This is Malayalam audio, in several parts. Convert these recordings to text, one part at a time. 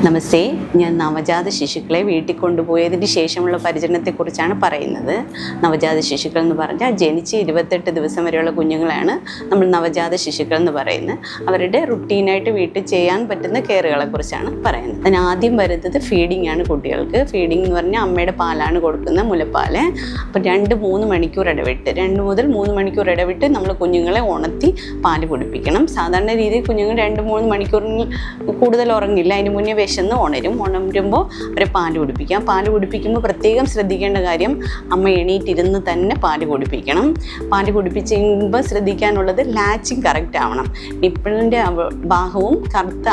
നമസ്തേ, ഞാൻ നവജാത ശിശുക്കളെ വീട്ടിൽ കൊണ്ടുപോയതിന് ശേഷമുള്ള പരിചരണത്തെക്കുറിച്ചാണ് പറയുന്നത്. നവജാത ശിശുക്കൾ എന്ന് പറഞ്ഞാൽ ജനിച്ച് 28 ദിവസം വരെയുള്ള കുഞ്ഞുങ്ങളാണ് നമ്മൾ നവജാത ശിശുക്കൾ എന്ന് പറയുന്നത്. അവരുടെ റുട്ടീനായിട്ട് വീട്ടിൽ ചെയ്യാൻ പറ്റുന്ന കെയറുകളെ കുറിച്ചാണ് പറയുന്നത്. അതിന് ആദ്യം വരുന്നത് ഫീഡിംഗ് ആണ്. കുട്ടികൾക്ക് ഫീഡിംഗ് എന്ന് പറഞ്ഞാൽ അമ്മയുടെ പാലാണ് കൊടുക്കുന്നത്, മുലപ്പാൽ. അപ്പോൾ 2-3 മണിക്കൂർ ഇടവിട്ട് 2 മുതൽ 3 മണിക്കൂർ ഇടവിട്ട് നമ്മൾ കുഞ്ഞുങ്ങളെ ഉണർത്തി പാല് കുടിപ്പിക്കണം. സാധാരണ രീതിയിൽ കുഞ്ഞുങ്ങൾ 2-3 മണിക്കൂറിന് കൂടുതൽ ഉറങ്ങില്ല. അതിന് മുന്നേ വിശന്ന് ഉണരുമ്പോൾ അവരെ പാല് കുടിപ്പിക്കാം. പാല് കുടിപ്പിക്കുമ്പോൾ പ്രത്യേകം ശ്രദ്ധിക്കേണ്ട കാര്യം, അമ്മ എണീറ്റിരുന്ന് തന്നെ പാല് കുടിപ്പിക്കണം. പാല് കുടിപ്പിക്കുമ്പോൾ ശ്രദ്ധിക്കാനുള്ളത് ലാച്ചിങ് കറക്റ്റ് ആവണം. നിപ്പിളിൻ്റെ ഭാഗവും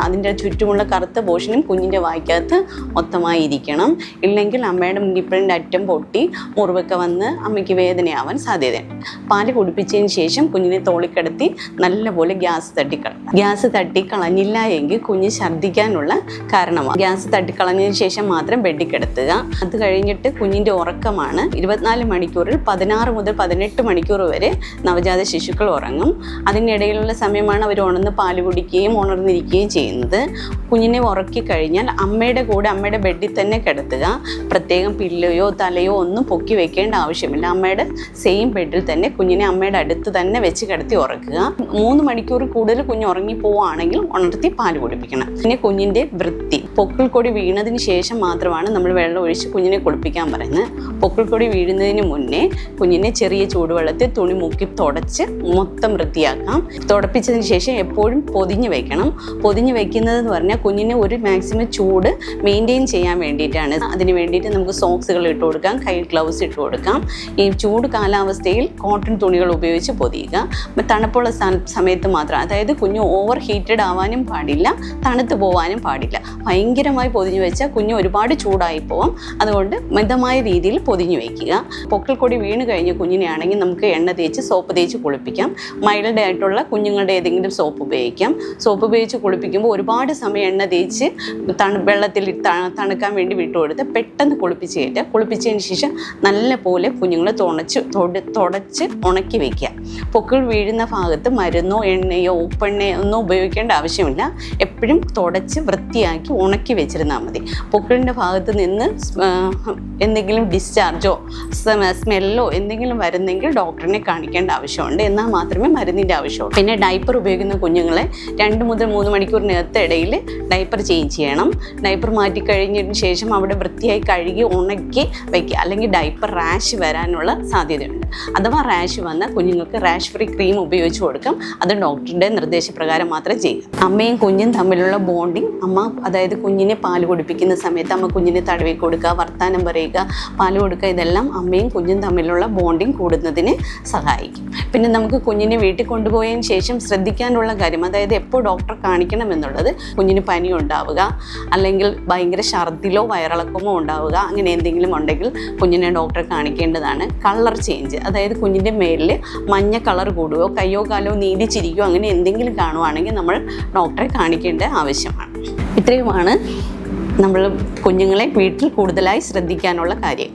അതിൻ്റെ ചുറ്റുമുള്ള കറുത്ത പോർഷനും കുഞ്ഞിൻ്റെ വായ്ക്കകത്ത് മൊത്തമായി ഇരിക്കണം. ഇല്ലെങ്കിൽ അമ്മയുടെ നിപ്പിളിൻ്റെ അറ്റം പൊട്ടി മുറിവൊക്കെ വന്ന് അമ്മയ്ക്ക് വേദനയാവാൻ സാധ്യതയുണ്ട്. പാല് കുടിപ്പിച്ചതിന് ശേഷം കുഞ്ഞിനെ തോളിക്കിടത്തി നല്ലപോലെ ഗ്യാസ് തട്ടിക്കളഞ്ഞില്ല എങ്കിൽ കുഞ്ഞ് ഛർദ്ദിക്കാനുള്ള കാരണമാണ്. ഗ്യാസ് തട്ടിക്കളഞ്ഞതിന് ശേഷം മാത്രം ബെഡിൽ കിടത്തുക. അത് കഴിഞ്ഞിട്ട് കുഞ്ഞിൻ്റെ ഉറക്കമാണ് 24 മണിക്കൂറിൽ 16 മുതൽ 18 മണിക്കൂർ വരെ നവജാത ശിശുക്കൾ ഉറങ്ങും. അതിനിടയിലുള്ള സമയമാണ് അവർ ഉണർന്ന് പാല് കുടിക്കുകയും ഉണർന്നിരിക്കുകയും ചെയ്യുന്നത്. കുഞ്ഞിനെ ഉറക്കി കഴിഞ്ഞാൽ അമ്മയുടെ കൂടെ അമ്മയുടെ ബെഡിൽ തന്നെ കിടത്തുക. പ്രത്യേകം പില്ലോയോ തലയോ ഒന്നും പൊക്കി വെക്കേണ്ട ആവശ്യമില്ല. അമ്മയുടെ സെയിം ബെഡിൽ തന്നെ കുഞ്ഞിനെ അമ്മയുടെ അടുത്ത് തന്നെ വെച്ച് കിടത്തി ഉറക്കുക. 3 മണിക്കൂർ കൂടുതൽ കുഞ്ഞ് ഉറങ്ങി പോവുകയാണെങ്കിൽ ഉണർത്തി പാല് കുടിപ്പിക്കണം. പിന്നെ കുഞ്ഞിൻ്റെ വൃത്തി, പൊക്കിൾക്കൊടി വീണതിന് ശേഷം മാത്രമാണ് നമ്മൾ വെള്ളം ഒഴിച്ച് കുഞ്ഞിനെ കുളിപ്പിക്കാൻ പറയുന്നത്. പൊക്കിൾക്കൊടി വീഴുന്നതിന് മുന്നേ കുഞ്ഞിനെ ചെറിയ ചൂടുവെള്ളത്തിൽ തുണി മുക്കി തുടച്ച് മൊത്തം വൃത്തിയാക്കാം. തുടപ്പിച്ചതിന് ശേഷം എപ്പോഴും പൊതിഞ്ഞ് വെക്കണം. പൊതിഞ്ഞ് വെക്കുന്നത് എന്ന് പറഞ്ഞാൽ കുഞ്ഞിന് ഒരു മാക്സിമം ചൂട് മെയിൻറ്റെയിൻ ചെയ്യാൻ വേണ്ടിയിട്ടാണ്. അതിന് വേണ്ടിയിട്ട് നമുക്ക് സോക്സുകൾ ഇട്ട് കൊടുക്കാം, കൈ ഗ്ലൗസ് ഇട്ട് കൊടുക്കാം. ഈ ചൂട് കാലാവസ്ഥയിൽ കോട്ടൺ തുണികൾ ഉപയോഗിച്ച് പൊതിയുക. തണുപ്പുള്ള സമയത്ത് മാത്രം, അതായത് കുഞ്ഞ് ഓവർ ഹീറ്റഡ് ആവാനും പാടില്ല, തണുത്ത് പോവാനും പാടില്ല. ഭയങ്കരമായി പൊതിഞ്ഞു വെച്ചാൽ കുഞ്ഞ് ഒരുപാട് ചൂടായി പോവാം. അതുകൊണ്ട് മിതമായ രീതിയിൽ പൊതിഞ്ഞു വയ്ക്കുക. പൊക്കിൾക്കൊടി വീണ് കഴിഞ്ഞ കുഞ്ഞിനെ ആണെങ്കിൽ നമുക്ക് എണ്ണ തേച്ച് സോപ്പ് തേച്ച് കുളിപ്പിക്കാം. മൈൽഡ് ആയിട്ടുള്ള കുഞ്ഞുങ്ങളുടെ ഏതെങ്കിലും സോപ്പ് ഉപയോഗിക്കാം. സോപ്പ് ഉപയോഗിച്ച് കുളിപ്പിക്കുമ്പോൾ ഒരുപാട് സമയം എണ്ണ തേച്ച് വെള്ളത്തിൽ തണുക്കാൻ വേണ്ടി വിട്ടുകൊടുത്ത് പെട്ടെന്ന് കുളിപ്പിച്ച് കയറ്റുക. കുളിപ്പിച്ചതിന് ശേഷം നല്ലപോലെ കുഞ്ഞുങ്ങളെ തുടച്ച് ഉണക്കി വയ്ക്കുക. പൊക്കിൾ വീഴുന്ന ഭാഗത്ത് മരുന്നോ എണ്ണയോ ഉപ്പെണ്ണയോ ഒന്നും ഉപയോഗിക്കേണ്ട ആവശ്യമില്ല. എപ്പോഴും തുടച്ച് വൃത്തിയാക്കി ഉണക്കി വെച്ചിരുന്നാൽ മതി. പൊക്കിളിൻ്റെ ഭാഗത്ത് നിന്ന് എന്തെങ്കിലും ഡിസ്ചാർജോ സ്മെല്ലോ എന്തെങ്കിലും വരുന്നെങ്കിൽ ഡോക്ടറിനെ കാണിക്കേണ്ട ആവശ്യമുണ്ട്. എന്നാൽ മാത്രമേ മരുന്നിൻ്റെ ആവശ്യമുള്ളൂ. പിന്നെ ഡൈപ്പർ ഉപയോഗിക്കുന്ന കുഞ്ഞുങ്ങളെ 2 മുതൽ 3 മണിക്കൂറിനകത്ത് ഇടയിൽ ഡൈപ്പർ ചേഞ്ച് ചെയ്യണം. ഡൈപ്പർ മാറ്റി കഴിഞ്ഞതിന് ശേഷം അവിടെ വൃത്തിയായി കഴുകി ഉണക്കി വയ്ക്കുക. അല്ലെങ്കിൽ ഡൈപ്പർ റാഷ് വരാനുള്ള സാധ്യതയുണ്ട്. അഥവാ റാഷ് വന്നാൽ കുഞ്ഞുങ്ങൾക്ക് റാഷ് ഫ്രീ ക്രീം ഉപയോഗിച്ച് കൊടുക്കാം. അത് ഡോക്ടറുടെ നിർദ്ദേശപ്രകാരം മാത്രം ചെയ്യുക. അമ്മയും കുഞ്ഞും തമ്മിലുള്ള ബോണ്ടിങ്, അതായത് കുഞ്ഞിനെ പാല് കുടിപ്പിക്കുന്ന സമയത്ത് അമ്മ കുഞ്ഞിനെ തടവി കൊടുക്കുക, വർത്താനം പറയുക, പാല് കൊടുക്കുക, ഇതെല്ലാം അമ്മയും കുഞ്ഞും തമ്മിലുള്ള ബോണ്ടിങ് കൂടുന്നതിന് സഹായിക്കും. പിന്നെ നമുക്ക് കുഞ്ഞിനെ വീട്ടിൽ കൊണ്ടുപോയതിന് ശേഷം ശ്രദ്ധിക്കാനുള്ള കാര്യം, അതായത് എപ്പോൾ ഡോക്ടറെ കാണിക്കണം എന്നുള്ളത്, കുഞ്ഞിന് പനി ഉണ്ടാവുക, അല്ലെങ്കിൽ ഭയങ്കര ഛർദിലോ വയറിളക്കമോ ഉണ്ടാവുക, അങ്ങനെ എന്തെങ്കിലും ഉണ്ടെങ്കിൽ കുഞ്ഞിനെ ഡോക്ടറെ കാണിക്കേണ്ടതാണ്. കളർ ചേഞ്ച്, അതായത് കുഞ്ഞിൻ്റെ മേലിൽ മഞ്ഞ കളർ കൂടുകയോ കയ്യോ കാലോ നീടിച്ചിരിക്കുകയോ അങ്ങനെ എന്തെങ്കിലും കാണുവാണെങ്കിൽ നമ്മൾ ഡോക്ടറെ കാണിക്കേണ്ട ആവശ്യമാണ്. ഇത്രയുമാണ് നമ്മൾ കുഞ്ഞുങ്ങളെ വീട്ടിൽ കൂടുതലായി ശ്രദ്ധിക്കാനുള്ള കാര്യം.